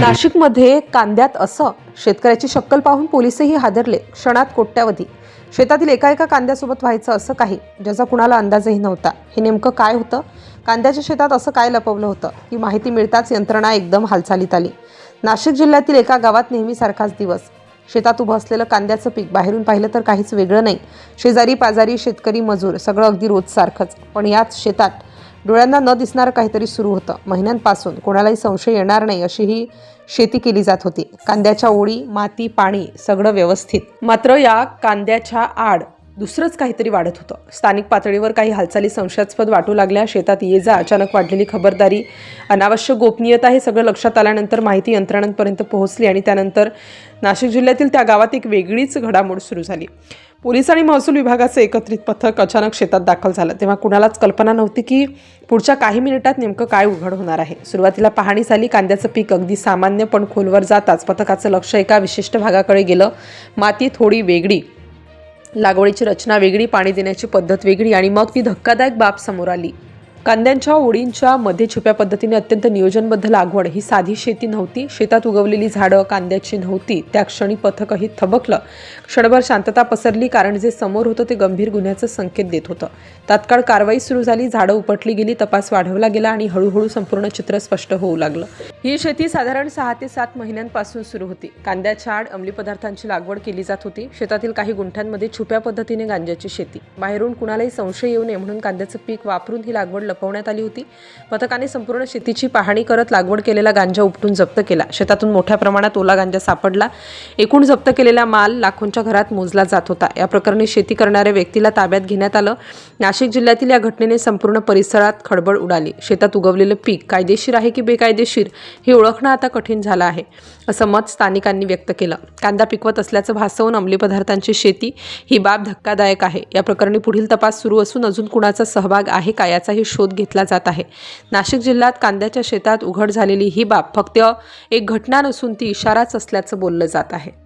नाशिकमध्ये कांद्यात असं शेतकऱ्याची शक्कल पाहून पोलिसही हादरले। क्षणात कोट्यावधी शेतातील एका कांद्यासोबत व्हायचं असं काही ज्याचा कुणाला अंदाजही नव्हता। हे नेमकं काय होतं? कांद्याच्या शेतात असं काय लपवलं होतं? ही माहिती मिळताच यंत्रणा एकदम हालचालीत आली। नाशिक जिल्ह्यातील एका गावात नेहमीसारखाच दिवस। शेतात उभं असलेलं कांद्याचं पीक बाहेरून पाहिलं तर काहीच वेगळं नाही। शेजारी पाजारी शेतकरी मजूर सगळं अगदी रोज सारखंच। पण याच शेतात डोळ्यांना न दिसणारं काहीतरी सुरू होतं। महिन्यांपासून कोणालाही संशय येणार नाही अशी ही शेती केली जात होती। कांद्याच्या ओळी, माती, पाणी सगळं व्यवस्थित। मात्र या कांद्याच्या आड दुसरंच काहीतरी वाढत होतं। स्थानिक पातळीवर काही हालचाली संशयास्पद वाटू लागल्या। शेतात ये-जा, अचानक वाढलेली खबरदारी, अनावश्यक गोपनीयता हे सगळं लक्षात आल्यानंतर माहिती यंत्रणांपर्यंत पोहोचली आणि त्यानंतर नाशिक जिल्ह्यातील त्या गावात एक वेगळीच घडामोड सुरू झाली। पोलीस आणि महसूल विभागाचे एकत्रित पथक अचानक शेतात दाखल झालं। तेव्हा कुणालाच कल्पना नव्हती की पुढच्या काही मिनिटात नेमकं काय उघड होणार आहे। सुरुवातीला पाहणी झाली। कांद्याचं पीक अगदी सामान्य, पण खोलवर जाताच पथकाचं लक्ष एका विशिष्ट भागाकडे गेलं। माती थोडी वेगळी, लागवडीची रचना वेगळी, पाणी देण्याची पद्धत वेगळी आणि मग ती धक्कादायक बाब समोर आली। कांद्यांच्या ओळींच्या मध्ये छुप्या पद्धतीने अत्यंत नियोजनबद्ध लागवड। ही साधी शेती नव्हती। शेतात उगवलेली झाडं कांद्याची नव्हती। त्या क्षणी पथकही थबकलं। क्षणभर शांतता पसरली, कारण जे समोर होतं ते गंभीर गुन्ह्याचं संकेत देत होतं। तात्काळ कारवाई सुरू झाली। झाडं उपटली गेली, तपास वाढवला गेला आणि हळूहळू संपूर्ण चित्र स्पष्ट होऊ लागलं। ही शेती साधारण 6 ते 7 महिन्यांपासून सुरू होती। कांद्याच्या आड अंमली पदार्थांची लागवड केली जात होती। शेतातील काही गुंठ्यांमध्ये छुप्या पद्धतीने गांजाची शेती। बाहेरून कुणालाही संशय येऊ नये म्हणून कांद्याचं पीक वापरून ही लागवड लपवण्यात आली होती। पथकाने संपूर्ण शेतीची पाहणी करत लागवड केलेला गांजा उपटून जप्त केला। शेतातून मोठ्या प्रमाणात ओला गांजा सापडला। एकूण जप्त केलेला माल लाखोंच्या घरात मोजला जात होता। या प्रकरणी शेती करणाऱ्या व्यक्तीला ताब्यात घेण्यात आलं। नाशिक जिल्ह्यातील या घटनेने संपूर्ण परिसरात खळबळ उडाली। शेतात उगवलेलं पीक कायदेशीर आहे की बेकायदेशीर हे ओळखणं आता कठीण झालं आहे, असं मत स्थानिकांनी व्यक्त केलं। कांदा पिकवत असल्याचं भासवून अंमली पदार्थांची शेती, ही बाब धक्कादायक आहे। या प्रकरणी पुढील तपास सुरू असून अजून कुणाचा सहभाग आहे का याचाही शोध घेतला जात आहे। नाशिक जिल्ह्यात कांद्याच्या शेतात उघड झालेली ही बाब फक्त एक घटना नसून ती इशाराच असल्याचं बोललं जात आहे।